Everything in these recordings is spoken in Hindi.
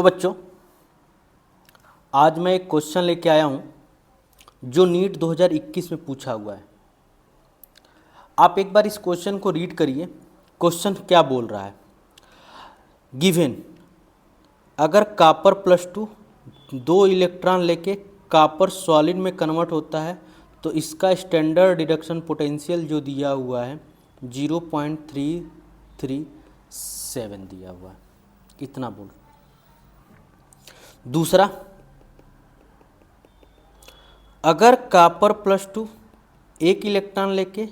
तो बच्चों, आज मैं एक क्वेश्चन लेके आया हूं जो नीट 2021 में पूछा हुआ है। आप एक बार इस क्वेश्चन को रीड करिए। क्वेश्चन क्या बोल रहा है? गिवन, अगर कॉपर +2 2 इलेक्ट्रॉन लेके कॉपर सॉलिड में कन्वर्ट होता है तो इसका स्टैंडर्ड रिडक्शन पोटेंशियल जो दिया हुआ है 0.337 दिया हुआ है। कितना बोल? दूसरा, अगर कॉपर +2 एक इलेक्ट्रॉन लेके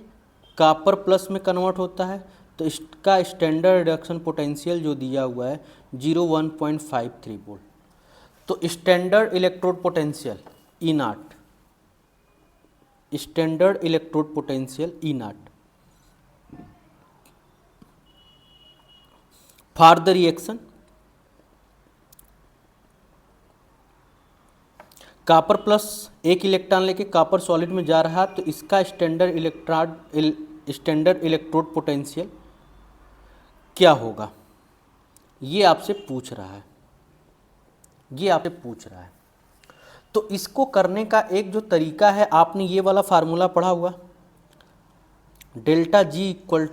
कॉपर प्लस में कन्वर्ट होता है तो इसका स्टैंडर्ड रिडक्शन पोटेंशियल जो दिया हुआ है 1.53 वोल्ट। तो standard electrode potential E not, standard electrode potential E not for the reaction copper plus एक इलेक्ट्रॉन लेके कॉपर सॉलिड में जा रहा है तो इसका स्टैंडर्ड इलेक्ट्रोड पोटेंशियल क्या होगा, ये आपसे पूछ रहा है। तो इसको करने का एक जो तरीका है, आपने ये वाला फार्मूला पढ़ा हुआ, delta G equal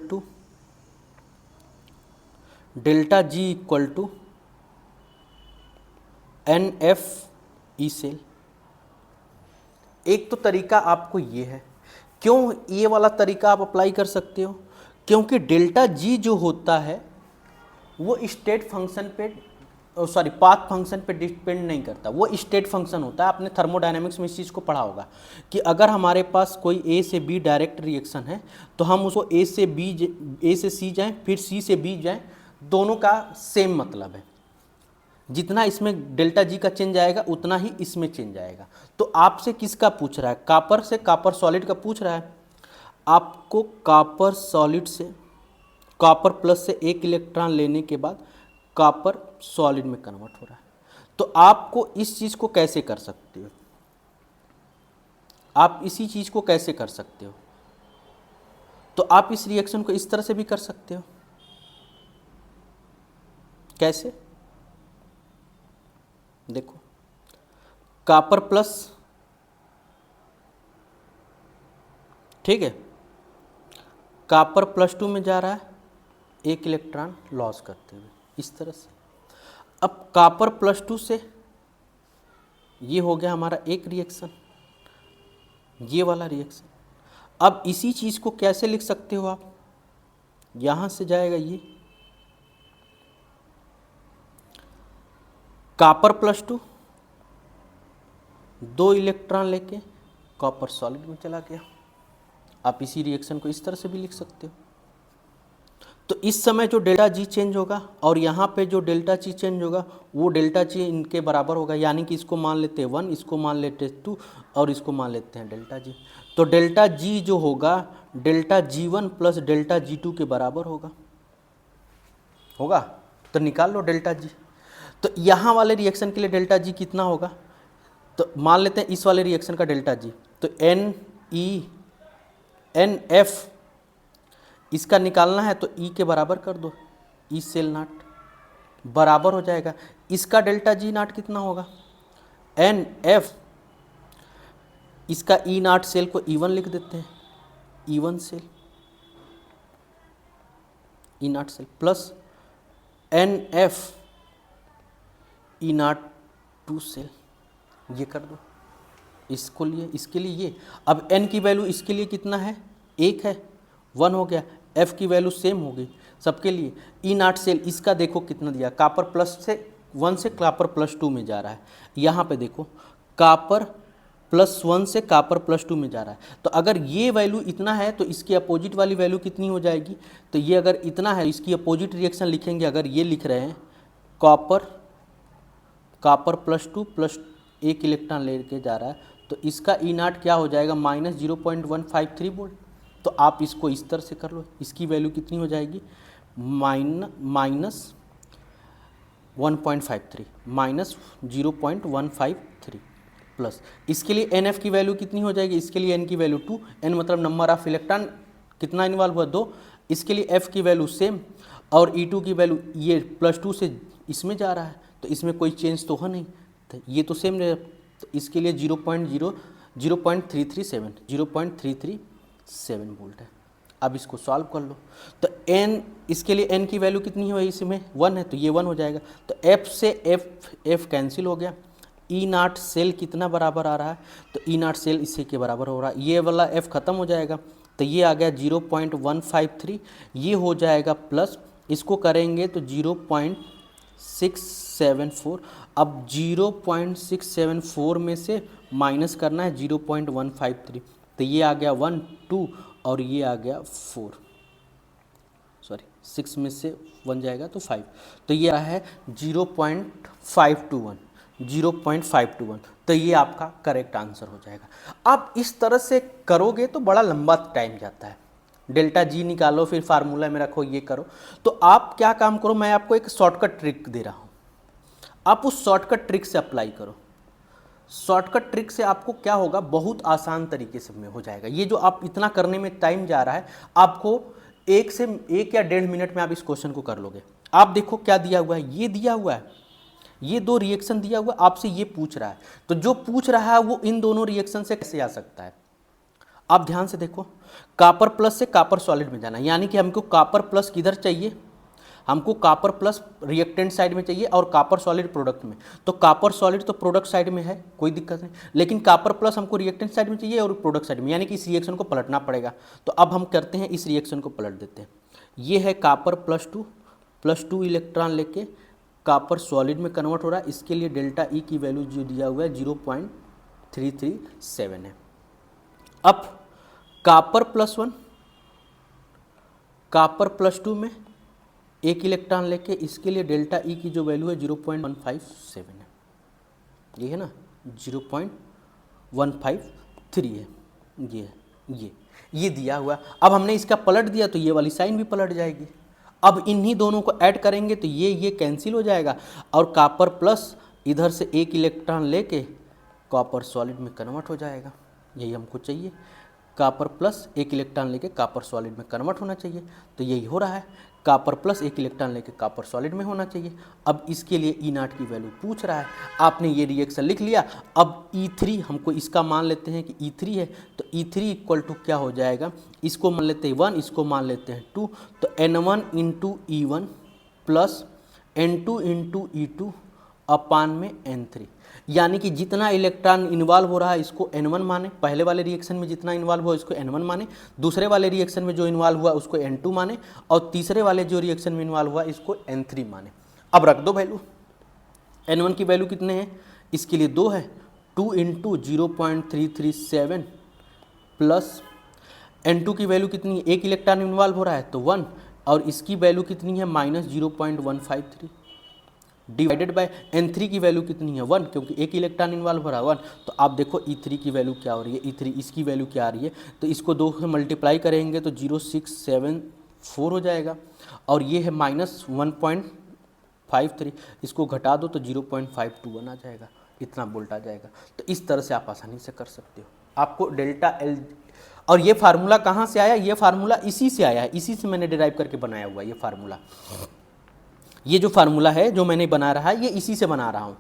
to NF E cell. एक तो तरीका आपको ये है। क्यों ये वाला तरीका आप अप्लाई कर सकते हो? क्योंकि डेल्टा जी जो होता है वो स्टेट फंक्शन पे पाथ फंक्शन पे डिपेंड नहीं करता, वो स्टेट फंक्शन होता है। आपने थर्मोडायनेमिक्स में इस चीज़ को पढ़ा होगा कि अगर हमारे पास कोई A से B डायरेक्ट रिएक्शन है तो हम उसको A से C जाएं फिर C से B जाएं, दोनों का सेम मतलब है। जितना इसमें डेल्टा जी का चेंज आएगा उतना ही इसमें चेंज आएगा। तो आपसे किसका पूछ रहा है? कॉपर से कॉपर सॉलिड का पूछ रहा है। आपको कॉपर सॉलिड से कॉपर प्लस से एक इलेक्ट्रॉन लेने के बाद कॉपर सॉलिड में कन्वर्ट हो रहा है। तो आपको इस चीज़ को कैसे कर सकते हो? आप इसी चीज़ को कैसे कर सकते हो? तो आप इस रिएक्शन को इस तरह से भी कर सकते हो। कैसे? देखो, कॉपर प्लस, ठीक है, कॉपर +2 में जा रहा है एक इलेक्ट्रॉन लॉस करते हुए इस तरह से। अब कॉपर +2 से ये हो गया हमारा एक रिएक्शन, ये वाला रिएक्शन। अब इसी चीज़ को कैसे लिख सकते हो आप? यहाँ से जाएगा ये कॉपर +2 2 इलेक्ट्रॉन लेके कॉपर सॉलिड में चला गया। आप इसी रिएक्शन को इस तरह से भी लिख सकते हो। तो इस समय जो डेल्टा जी चेंज होगा और यहाँ पे जो डेल्टा जी चेंज होगा वो डेल्टा जी इनके बराबर होगा, यानी कि इसको मान लेते हैं 1, इसको मान लेते हैं 2 और इसको मान लेते हैं डेल्टा जी। तो डेल्टा जी जो होगा delta G1 plus delta G2 के बराबर होगा। तो निकाल लो डेल्टा जी। तो यहाँ वाले रिएक्शन के लिए डेल्टा जी कितना होगा? तो मान लेते हैं इस वाले रिएक्शन का डेल्टा जी, तो NF इसका निकालना है तो E के बराबर कर दो, E सेल नॉट बराबर हो जाएगा। इसका डेल्टा जी नॉट कितना होगा? NF, इसका E नॉट सेल को E1 लिख देते हैं, E1 cell, E not cell plus NF E not 2 cell, ये कर दो इसको लिए, इसके लिए ये। अब N की वैल्यू इसके लिए कितना है? 1 है, 1 हो गया। F की वैल्यू सेम हो गई सबके लिए। E नॉट सेल इसका देखो कितना दिया, कॉपर प्लस से 1 से कॉपर +2 में जा रहा है। यहाँ पे देखो कॉपर +1 से कॉपर +2 में जा रहा है। तो अगर ये वैल्यू इतना है तो इसकी अपोजिट वाली वैल्यू कितनी हो जाएगी? तो ये अगर इतना है इसकी अपोजिट रिएक्शन लिखेंगे। अगर ये लिख रहे हैं कॉपर +2 प्लस एक इलेक्ट्रॉन लेके जा रहा है तो इसका E नॉट क्या हो जाएगा? -0.153 वोल्ट। तो आप इसको इस तरह से कर लो, इसकी वैल्यू कितनी हो जाएगी? -0.153 प्लस इसके लिए NF की वैल्यू कितनी हो जाएगी? इसके लिए N की वैल्यू 2, N मतलब नंबर ऑफ इलेक्ट्रॉन कितना इन्वॉल्व हुआ? 2। इसके लिए F की वैल्यू सेम और E2 की वैल्यू ये +2 से इसमें जा रहा है तो इसमें कोई चेंज तो है नहीं, तो ये तो सेम रहेगा। तो इसके लिए 0.337 वोल्ट है। अब इसको सॉल्व कर लो, तो n, इसके लिए n की वैल्यू कितनी है, इसमें 1 है, तो ये 1 हो जाएगा। तो f से f कैंसिल हो गया। ई नॉट सेल कितना बराबर आ रहा है, तो ई नॉट सेल इसी के बराबर हो रहा है, ये वाला f ख़त्म हो जाएगा, तो ये आ गया 0.153, ये हो जाएगा प्लस, इसको करेंगे तो 0.674। अब 0.674 में से माइनस करना है 0.153, तो ये आ गया 1 2 और ये आ गया 4, सॉरी 6 में से 1 जाएगा तो 5, तो ये रहा है 0.521। तो ये आपका करेक्ट आंसर हो जाएगा। अब इस तरह से करोगे तो बड़ा लंबा टाइम जाता है, डेल्टा जी निकालो, फिर फार्मूला में रखो, ये करो। तो आप क्या काम करो, मैं आपको एक शॉर्टकट ट्रिक दे रहा हूँ, आप उस शॉर्टकट ट्रिक से अप्लाई करो। शॉर्टकट ट्रिक से आपको क्या होगा, बहुत आसान तरीके से में हो जाएगा। ये जो आप इतना करने में टाइम जा रहा है, आपको 1 या 1.5 मिनट में आप इस क्वेश्चन को कर लोगे। आप देखो क्या दिया हुआ है, ये दिया हुआ है, ये 2 रिएक्शन दिया हुआ है, आपसे ये पूछ रहा है, तो जो पूछ रहा है वो इन दोनों रिएक्शन से कैसे आ सकता है। आप ध्यान से देखो, कॉपर प्लस से कॉपर सॉलिड में जाना, यानी कि हमको कॉपर प्लस किधर चाहिए, हमको कॉपर प्लस रिएक्टेंट साइड में चाहिए और कॉपर सॉलिड प्रोडक्ट में। तो कॉपर सॉलिड तो प्रोडक्ट साइड में है, कोई दिक्कत नहीं, लेकिन कॉपर प्लस हमको रिएक्टेंट साइड में चाहिए और प्रोडक्ट साइड में, यानी कि इस रिएक्शन को पलटना पड़ेगा। तो अब हम करते हैं, इस रिएक्शन को पलट देते हैं। ये है कॉपर +2 इलेक्ट्रॉन लेके कॉपर सॉलिड में कन्वर्ट हो रहा है। इसके लिए डेल्टा ई की वैल्यू जो दिया हुआ है 0.337 है। अब कॉपर +1 कॉपर +2 में 1 इलेक्ट्रॉन लेके, इसके लिए डेल्टा ई की जो वैल्यू है 0.157 है, ये है ना, 0.153 है, ये दिया हुआ। अब हमने इसका पलट दिया तो ये वाली साइन भी पलट जाएगी। अब इन्हीं दोनों को ऐड करेंगे तो ये कैंसिल हो जाएगा, और कॉपर प्लस इधर से 1 इलेक्ट्रॉन लेके कॉपर सॉलिड में कन्वर्ट हो जाएगा, यही हमको चाहिए। कॉपर प्लस 1 इलेक्ट्रॉन लेके कॉपर सॉलिड में कन्वर्ट होना चाहिए, तो यही हो रहा है, कॉपर प्लस 1 इलेक्ट्रॉन लेके कॉपर सॉलिड में होना चाहिए। अब इसके लिए ई नॉट की वैल्यू पूछ रहा है, आपने ये रिएक्शन लिख लिया। अब E3 हमको इसका मान लेते हैं कि E3 है, तो E3 इक्वल टू क्या हो जाएगा, इसको मान लेते हैं 1, इसको मान लेते हैं 2, तो N1 into E1 plus N2 into E2 अपान में N3, यानी कि जितना इलेक्ट्रॉन इन्वॉल्व हो रहा है इसको N1 माने, पहले वाले रिएक्शन में जितना इन्वॉल्व हुआ इसको N1 माने, दूसरे वाले रिएक्शन में जो इन्वॉल्व हुआ उसको N2 माने, और तीसरे वाले जो रिएक्शन में इन्वॉल्व हुआ इसको N3 माने। अब रख दो वैल्यू, N1 की वैल्यू कितने हैं, इसके लिए 2 है, 2 इंटू 0.337 प्लस N2 की वैल्यू कितनी है, 1 इलेक्ट्रॉन इन्वॉल्व हो रहा है तो 1, और इसकी वैल्यू कितनी है -0.153 डिवाइडेड बाय N3 की वैल्यू कितनी है 1, क्योंकि 1 इलेक्ट्रॉन इन्वॉल्व हो रहा है 1। तो आप देखो E3 की वैल्यू क्या हो रही है, E3 इसकी वैल्यू क्या आ रही है, तो इसको 2 से मल्टीप्लाई करेंगे तो 0.674 हो जाएगा, और ये है -1.53, इसको घटा दो तो 0.521 आ जाएगा, इतना वोल्ट आ जाएगा। तो इस तरह से आप आसानी से कर सकते हो। आपको डेल्टा एल, और ये फार्मूला कहाँ से आया, ये फार्मूला इसी से आया है, इसी से मैंने डिराइव करके बनाया हुआ ये फार्मूला। ये जो फार्मूला है जो मैंने बना रहा है ये इसी से बना रहा हूँ,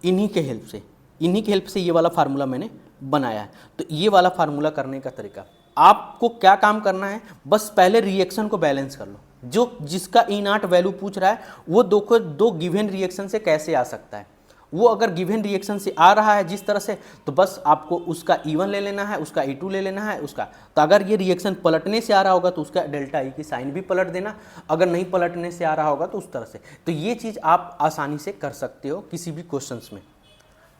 इन्हीं के हेल्प से ये वाला फार्मूला मैंने बनाया है। तो ये वाला फार्मूला करने का तरीका, आपको क्या काम करना है, बस पहले रिएक्शन को बैलेंस कर लो। जो जिसका ई नॉट वैल्यू पूछ रहा है वो दो गिवन रिएक्शन से कैसे आ सकता है, वो अगर गिवन रिएक्शन से आ रहा है जिस तरह से, तो बस आपको उसका E1 ले लेना है, उसका E2 ले लेना है उसका। तो अगर ये रिएक्शन पलटने से आ रहा होगा तो उसका डेल्टा ई की साइन भी पलट देना, अगर नहीं पलटने से आ रहा होगा तो उस तरह से। तो ये चीज़ आप आसानी से कर सकते हो किसी भी क्वेश्चंस में,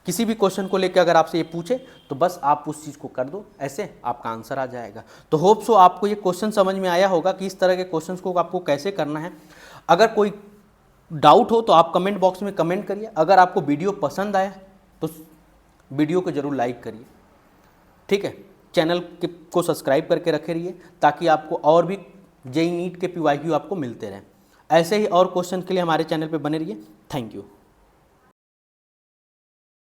किसी भी क्वेश्चन को लेकर अगर आपसे ये पूछे तो बस आप उस चीज़ को कर दो, ऐसे आपका आंसर आ जाएगा। तो होप सो आपको ये क्वेश्चन समझ में आया होगा कि इस तरह के क्वेश्चंस को आपको कैसे करना है। अगर कोई डाउट हो तो आप कमेंट बॉक्स में कमेंट करिए। अगर आपको वीडियो पसंद आया तो वीडियो को ज़रूर लाइक करिए, ठीक है। चैनल को सब्सक्राइब करके रखे रहिए ताकि आपको और भी जेईई नीट के PYQ आपको मिलते रहें। ऐसे ही और क्वेश्चन के लिए हमारे चैनल पे बने रहिए। Thank you.